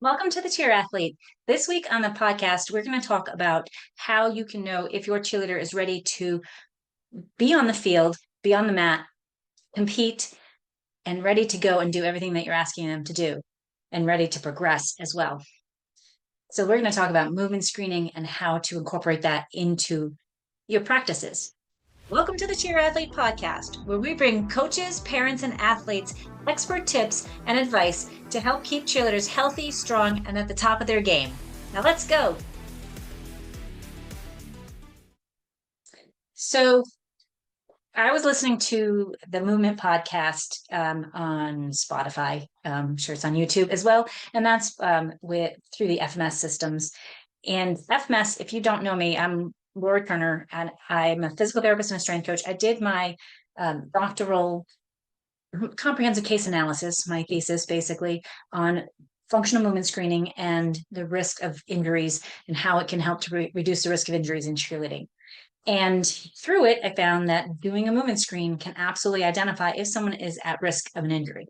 Welcome to the Cheer Athlete. This week on the podcast, we're going to talk about how you can know if your cheerleader is ready to be on the field, be on the mat, compete, and ready to go and do everything that you're asking them to do, and ready to progress as well. So, we're going to talk about movement screening and how to incorporate that into your practices. Welcome to the Cheer Athlete Podcast, where we bring coaches, parents, and athletes expert tips and advice to help keep cheerleaders healthy, strong, and at the top of their game. Now let's go. So I was listening to the Movement podcast on Spotify. I'm sure it's on YouTube as well, and that's through the FMS systems. And FMS, if you don't know me, I'm Laura Turner, and I'm a physical therapist and a strength coach. I did my doctoral comprehensive case analysis, my thesis basically, on functional movement screening and the risk of injuries and how it can help to reduce the risk of injuries in cheerleading. And through it, I found that doing a movement screen can absolutely identify if someone is at risk of an injury.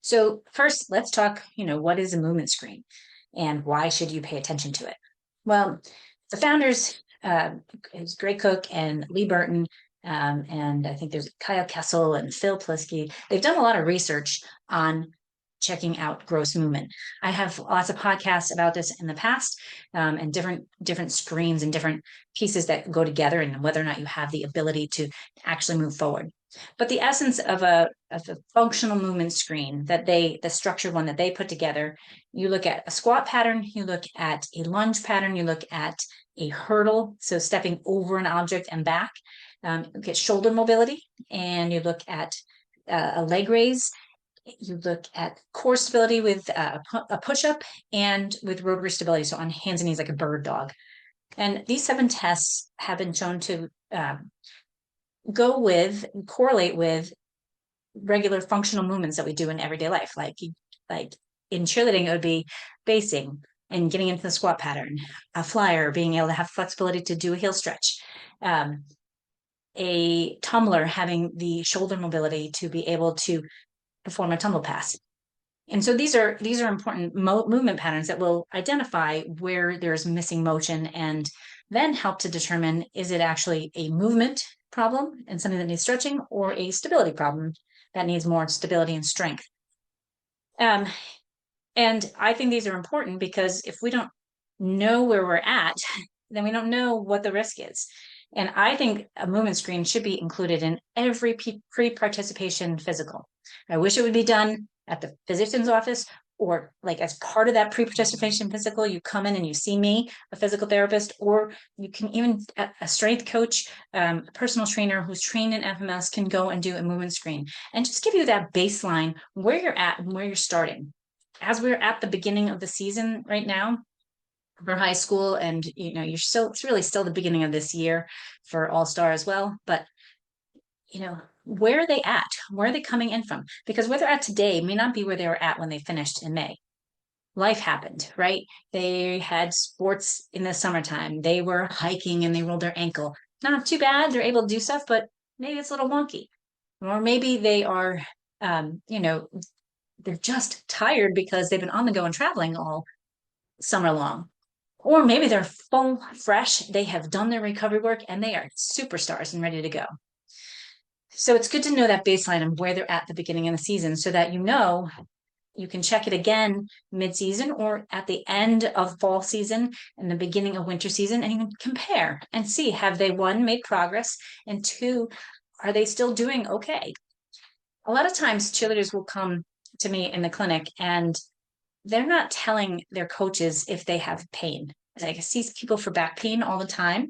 So first, let's talk, what is a movement screen and why should you pay attention to it? Well, the founders, is Greg Cook and Lee Burton, and I think there's Kyle Kessel and Phil Plisky. They've done a lot of research on checking out gross movement. I have lots of podcasts about this in the past, and different screens and different pieces that go together, and whether or not you have the ability to actually move forward. But the essence of a functional movement screen the structured one that they put together, you look at a squat pattern, you look at a lunge pattern, you look at a hurdle, so stepping over an object and back, look at shoulder mobility, and you look at a leg raise, you look at core stability with a push-up, and with rotary stability, so on hands and knees like a bird dog. And these 7 tests have been shown to correlate with regular functional movements that we do in everyday life. Like in cheerleading, it would be basing and getting into the squat pattern, a flyer, being able to have flexibility to do a heel stretch, a tumbler having the shoulder mobility to be able to perform a tumble pass. And so these are important movement patterns that will identify where there's missing motion and then help to determine, is it actually a movement problem and something that needs stretching, or a stability problem that needs more stability and strength. And I think these are important because if we don't know where we're at, then we don't know what the risk is. And I think a movement screen should be included in every pre-participation physical. I wish it would be done at the physician's office, or like as part of that pre-participation physical, you come in and you see me, a physical therapist, or you can even a strength coach, a personal trainer who's trained in FMS can go and do a movement screen and just give you that baseline where you're at and where you're starting. As we're at the beginning of the season right now for high school, and it's really still the beginning of this year for All-Star as well, but where are they at? Where are they coming in from? Because where they're at today may not be where they were at when they finished in May. Life happened, right? They had sports in the summertime. They were hiking and they rolled their ankle. Not too bad. They're able to do stuff, but maybe it's a little wonky. Or maybe they are, they're just tired because they've been on the go and traveling all summer long. Or maybe they're full, fresh. They have done their recovery work and they are superstars and ready to go. So it's good to know that baseline of where they're at the beginning of the season, so that you can check it again mid-season or at the end of fall season and the beginning of winter season, and you can compare and see, have they, 1, made progress, and 2, are they still doing okay? A lot of times cheerleaders will come to me in the clinic and they're not telling their coaches if they have pain. Like I see people for back pain all the time,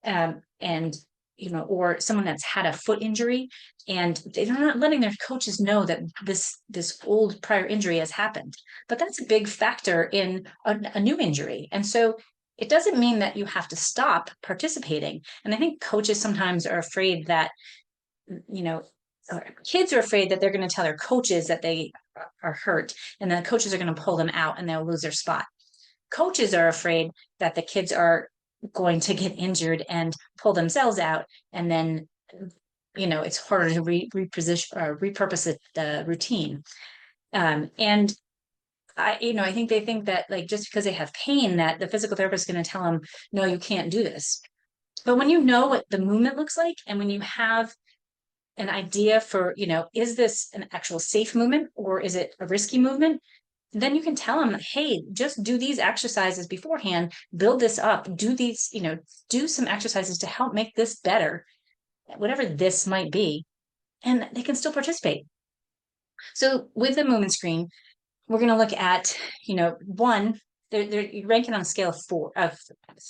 and or someone that's had a foot injury, and they're not letting their coaches know that this old prior injury has happened. But that's a big factor in a new injury. And so it doesn't mean that you have to stop participating. And I think coaches sometimes are afraid that, kids are afraid that they're going to tell their coaches that they are hurt, and then the coaches are going to pull them out and they'll lose their spot. Coaches are afraid that the kids are going to get injured and pull themselves out, and then it's harder to repurpose the routine. And I think they think that like just because they have pain that the physical therapist is going to tell them, no, you can't do this. But when you know what the movement looks like, and when you have an idea for, is this an actual safe movement or is it a risky movement? Then you can tell them, hey, just do these exercises beforehand, build this up, do these, do some exercises to help make this better, whatever this might be, and they can still participate. So with the movement screen, we're going to look at, one, you rank it on a scale of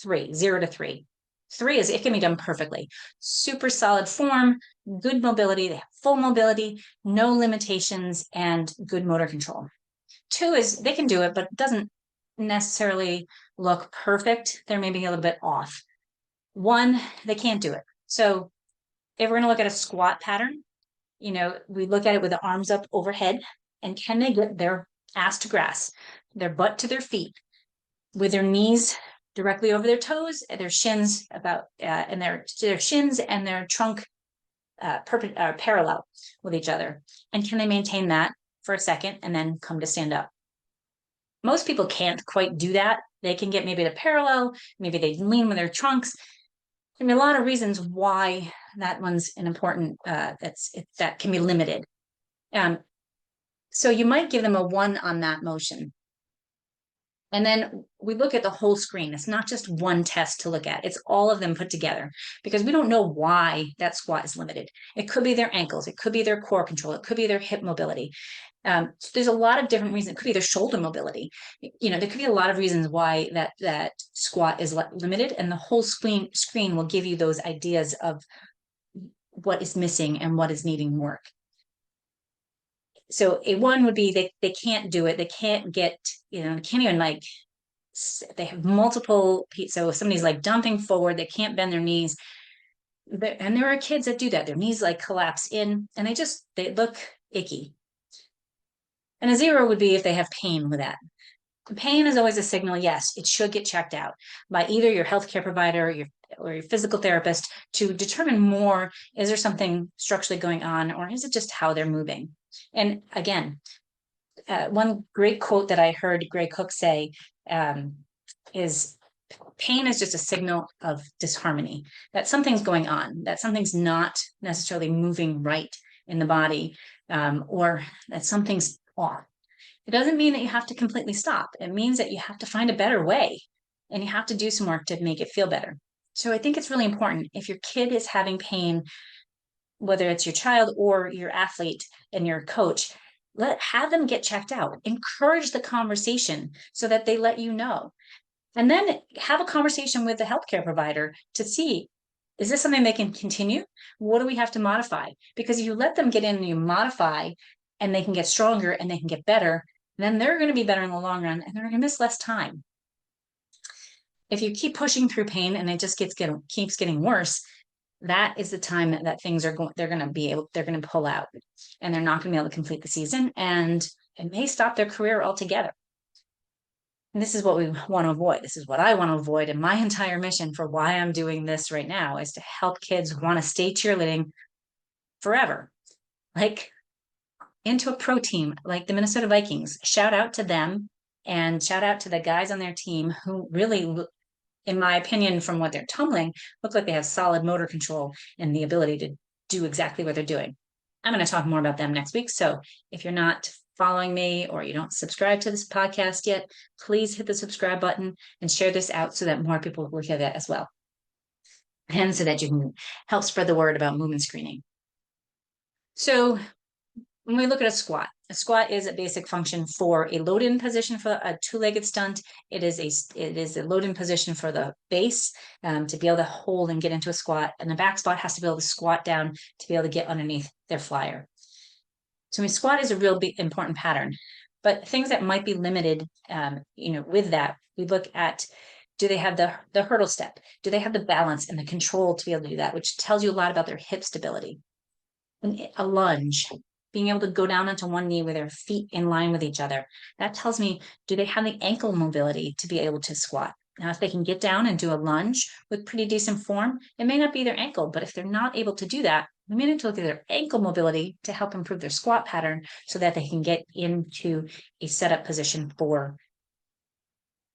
3, 0 to 3. 3 is it can be done perfectly. Super solid form, good mobility, they have full mobility, no limitations, and good motor control. 2 is they can do it, but it doesn't necessarily look perfect. They're maybe a little bit off. 1, they can't do it. So if we're going to look at a squat pattern, we look at it with the arms up overhead, and can they get their ass to grass, their butt to their feet, with their knees directly over their toes, their shins and their shins and their trunk parallel with each other. And can they maintain that for a second and then come to stand up? Most people can't quite do that. They can get maybe the parallel, maybe they lean with their trunks. I mean, a lot of reasons why that one's an important, that can be limited. So you might give them a 1 on that motion. And then we look at the whole screen. It's not just one test to look at. It's all of them put together because we don't know why that squat is limited. It could be their ankles. It could be their core control. It could be their hip mobility. So there's a lot of different reasons. It could be their shoulder mobility. There could be a lot of reasons why that squat is limited, and the whole screen will give you those ideas of what is missing and what is needing work. So a 1 would be they can't do it. They can't get, they can't even they have multiple, so somebody's like dumping forward, they can't bend their knees. And there are kids that do that. Their knees collapse in and they look icky. And a 0 would be if they have pain with that. Pain is always a signal. Yes, it should get checked out by either your healthcare provider or your physical therapist to determine more, is there something structurally going on, or is it just how they're moving? And again, one great quote that I heard Gray Cook say is pain is just a signal of disharmony, that something's going on, that something's not necessarily moving right in the body, or that something's off. It doesn't mean that you have to completely stop. It means that you have to find a better way and you have to do some work to make it feel better. So I think it's really important if your kid is having pain, whether it's your child or your athlete and your coach, have them get checked out. Encourage the conversation so that they let you know. And then have a conversation with the healthcare provider to see, is this something they can continue? What do we have to modify? Because if you let them get in and you modify and they can get stronger and they can get better, then they're going to be better in the long run and they're going to miss less time. If you keep pushing through pain and it just keeps getting worse, that is the time that things they're going to pull out and they're not going to be able to complete the season, and it may stop their career altogether. And this is what we want to avoid. This is what I want to avoid. And my entire mission for why I'm doing this right now is to help kids want to stay cheerleading forever. Like into a pro team, like the Minnesota Vikings. Shout out to them and shout out to the guys on their team who really, in my opinion, from what they're tumbling, look like they have solid motor control and the ability to do exactly what they're doing. I'm going to talk more about them next week. So if you're not following me or you don't subscribe to this podcast yet, please hit the subscribe button and share this out so that more people will hear that as well. And so that you can help spread the word about movement screening. So when we look at a squat is a basic function for a load-in position for a two-legged stunt. It is a load-in position for the base to be able to hold and get into a squat, and the back spot has to be able to squat down to be able to get underneath their flyer. So a squat is a real important pattern, but things that might be limited, with that, we look at, do they have the hurdle step? Do they have the balance and the control to be able to do that, which tells you a lot about their hip stability? And a lunge, being able to go down onto one knee with their feet in line with each other. That tells me, do they have the ankle mobility to be able to squat? Now, if they can get down and do a lunge with pretty decent form, it may not be their ankle, but if they're not able to do that, we may need to look at their ankle mobility to help improve their squat pattern so that they can get into a setup position for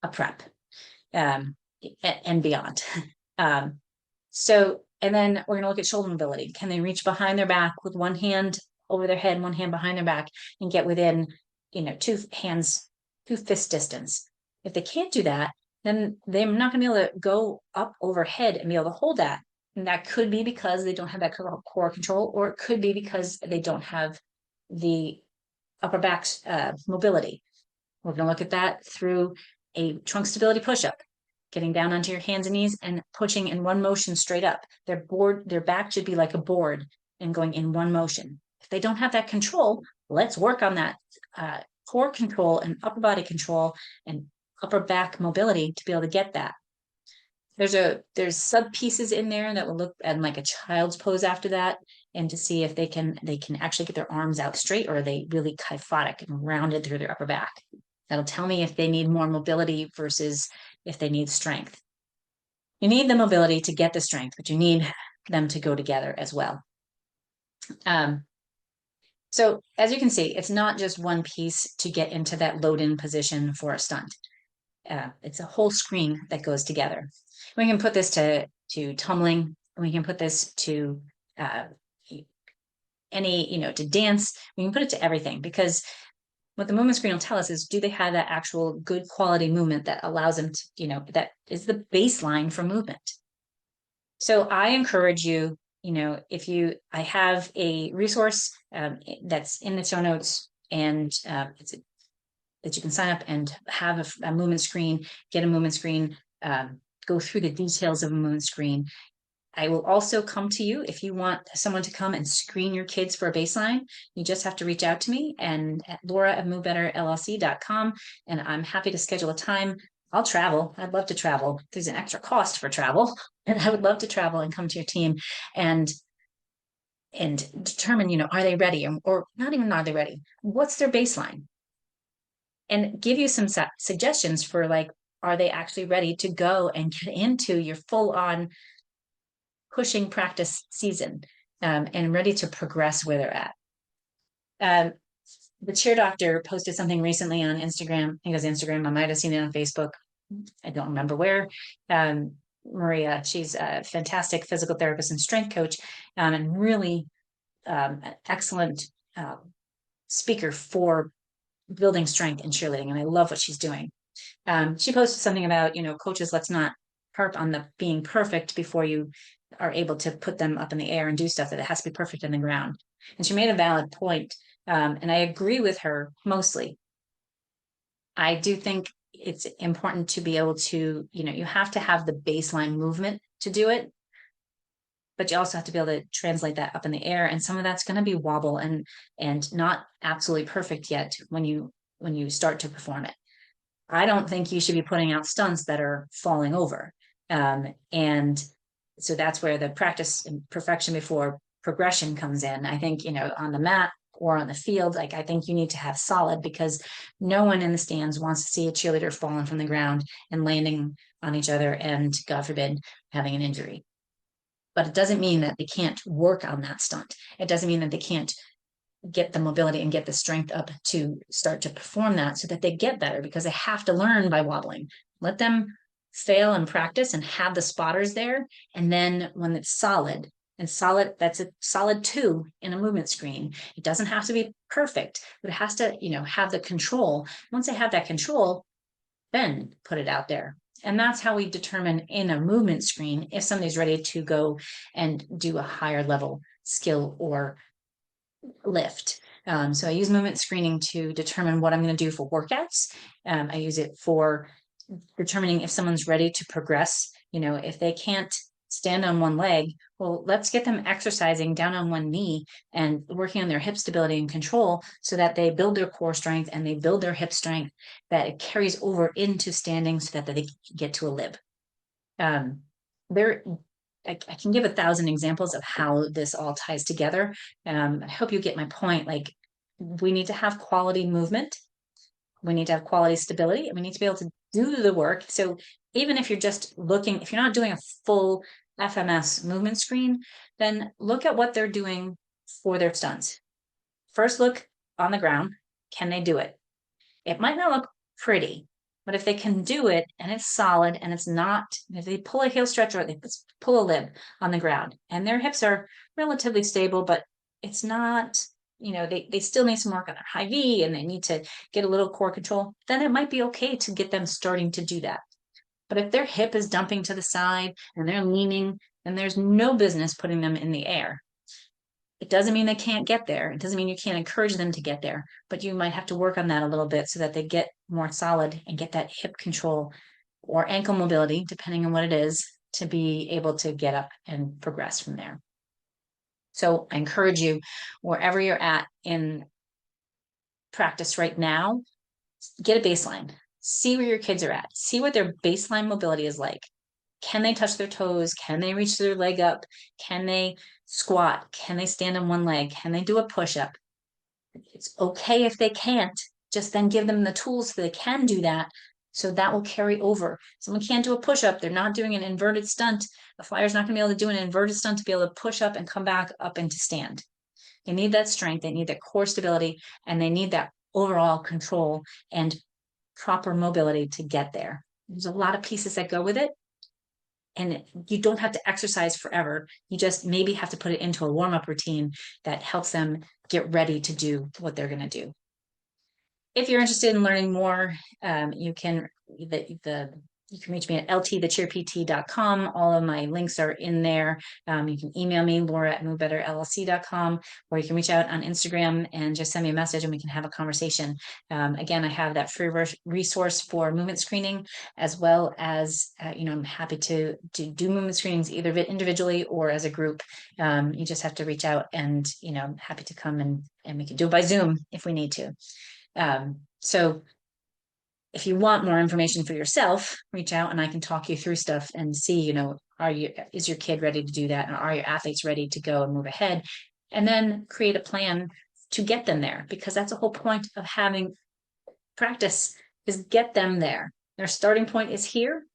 a prep and beyond. And then we're going to look at shoulder mobility. Can they reach behind their back with one hand over their head, one hand behind their back, and get within, two fist distance? If they can't do that, then they're not going to be able to go up overhead and be able to hold that. And that could be because they don't have that core control, or it could be because they don't have the upper back mobility. We're going to look at that through a trunk stability push-up, getting down onto your hands and knees and pushing in one motion straight up. Their back should be like a board and going in one motion. If they don't have that control, let's work on that core control and upper body control and upper back mobility to be able to get that. There's sub pieces in there that will look at like a child's pose after that, and to see if they can actually get their arms out straight, or are they really kyphotic and rounded through their upper back. That'll tell me if they need more mobility versus if they need strength. You need the mobility to get the strength, but you need them to go together as well. So as you can see, it's not just one piece to get into that load-in position for a stunt. It's a whole screen that goes together. We can put this to tumbling. We can put this to to dance. We can put it to everything, because what the movement screen will tell us is, do they have that actual good quality movement that allows them to, that is the baseline for movement. So I encourage you, I have a resource that's in the show notes, and that you can sign up and have a movement screen, get a movement screen, go through the details of a movement screen. I will also come to you if you want someone to come and screen your kids for a baseline. You just have to reach out to me and at laura@movebetterllc.com, and I'm happy to schedule a time. I'll travel. I'd love to travel. There's an extra cost for travel, and I would love to travel and come to your team and determine, are they ready, or not even are they ready? What's their baseline? And give you some suggestions for, like, are they actually ready to go and get into your full-on pushing practice season, and ready to progress where they're at. The cheer doctor posted something recently on Instagram. I think it was Instagram. I might have seen it on Facebook. I don't remember where. Maria, she's a fantastic physical therapist and strength coach, and really an excellent speaker for building strength and cheerleading. And I love what she's doing. She posted something about, coaches, let's not harp on the being perfect before you are able to put them up in the air and do stuff, that it has to be perfect in the ground. And she made a valid point. And I agree with her mostly. I do think it's important to be able to, you have to have the baseline movement to do it, but you also have to be able to translate that up in the air. And some of that's going to be wobble and not absolutely perfect yet when you start to perform it. I don't think you should be putting out stunts that are falling over. And so that's where the practice and perfection before progression comes in. I think, on the mat or on the field, like, I think you need to have solid, because no one in the stands wants to see a cheerleader falling from the ground and landing on each other and, God forbid, having an injury. But it doesn't mean that they can't work on that stunt. It doesn't mean that they can't get the mobility and get the strength up to start to perform that, so that they get better, because they have to learn by wobbling. Let them fail and practice and have the spotters there. And then when it's solid, that's a solid 2 in a movement screen. It doesn't have to be perfect, but it has to, have the control. Once they have that control, then put it out there. And that's how we determine in a movement screen if somebody's ready to go and do a higher level skill or lift. So I use movement screening to determine what I'm going to do for workouts. I use it for determining if someone's ready to progress. If they can't stand on one leg, well, let's get them exercising down on one knee and working on their hip stability and control, so that they build their core strength and they build their hip strength, that it carries over into standing, so that they get to a lib. I can give 1,000 examples of how this all ties together. I hope you get my point. Like, we need to have quality movement. We need to have quality stability, and we need to be able to do the work. So even if you're just looking, if you're not doing a full FMS movement screen, then look at what they're doing for their stunts. First, look on the ground. Can they do it? It might not look pretty, but if they can do it and it's solid and it's not, if they pull a heel stretch or they pull a lib on the ground and their hips are relatively stable, but it's not, they still need some work on their high V and they need to get a little core control, then it might be okay to get them starting to do that. But if their hip is dumping to the side and they're leaning, then there's no business putting them in the air. It doesn't mean they can't get there. It doesn't mean you can't encourage them to get there, but you might have to work on that a little bit so that they get more solid and get that hip control or ankle mobility, depending on what it is, to be able to get up and progress from there. So I encourage you, wherever you're at in practice right now, get a baseline. See where your kids are at. See what their baseline mobility is like. Can they touch their toes? Can they reach their leg up? Can they squat? Can they stand on one leg? Can they do a push-up? It's okay if they can't. Just then give them the tools so they can do that. So that will carry over. Someone can't do a push-up. They're not doing an inverted stunt. A flyer's not going to be able to do an inverted stunt to be able to push up and come back up into stand. They need that strength. They need that core stability, and they need that overall control and proper mobility to get there. There's a lot of pieces that go with it. And you don't have to exercise forever. You just maybe have to put it into a warm-up routine that helps them get ready to do what they're going to do. If you're interested in learning more, you can you can reach me at ltthecheerpt.com. All of my links are in there. You can email me, Laura@movebetterllc.com, or you can reach out on Instagram and just send me a message and we can have a conversation. Again, I have that free resource for movement screening, as well as, I'm happy to do movement screenings either individually or as a group. You just have to reach out and, I'm happy to come and we can do it by Zoom if we need to. So if you want more information for yourself, reach out and I can talk you through stuff and see, is your kid ready to do that? And are your athletes ready to go and move ahead? And then create a plan to get them there, because that's the whole point of having practice, is get them there. Their starting point is here.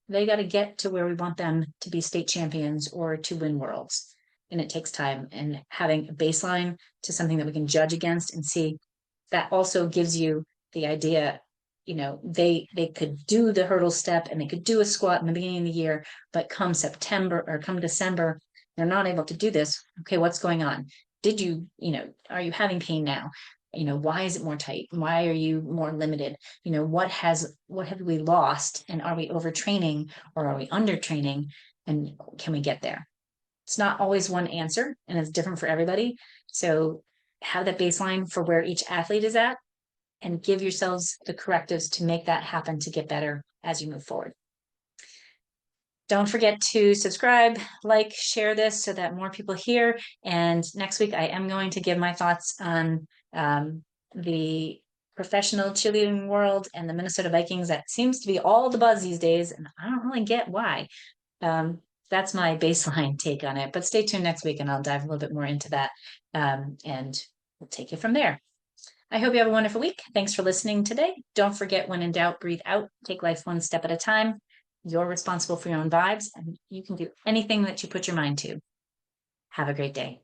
They got to get to where we want them to be state champions or to win worlds. And it takes time, and having a baseline to something that we can judge against and see, that also gives you the idea, they could do the hurdle step and they could do a squat in the beginning of the year, but come September or come December, they're not able to do this. Okay, what's going on? Are you having pain now? Why is it more tight? Why are you more limited? What have we lost? And are we overtraining or are we undertraining? And can we get there? It's not always one answer, and it's different for everybody. So have that baseline for where each athlete is at and give yourselves the correctives to make that happen, to get better as you move forward. Don't forget to subscribe, like, share this so that more people hear. And next week, I am going to give my thoughts on the professional cheerleading world and the Minnesota Vikings. That seems to be all the buzz these days, and I don't really get why. That's my baseline take on it. But stay tuned next week and I'll dive a little bit more into that, and we'll take it from there. I hope you have a wonderful week. Thanks for listening today. Don't forget, when in doubt, breathe out. Take life one step at a time. You're responsible for your own vibes, and you can do anything that you put your mind to. Have a great day.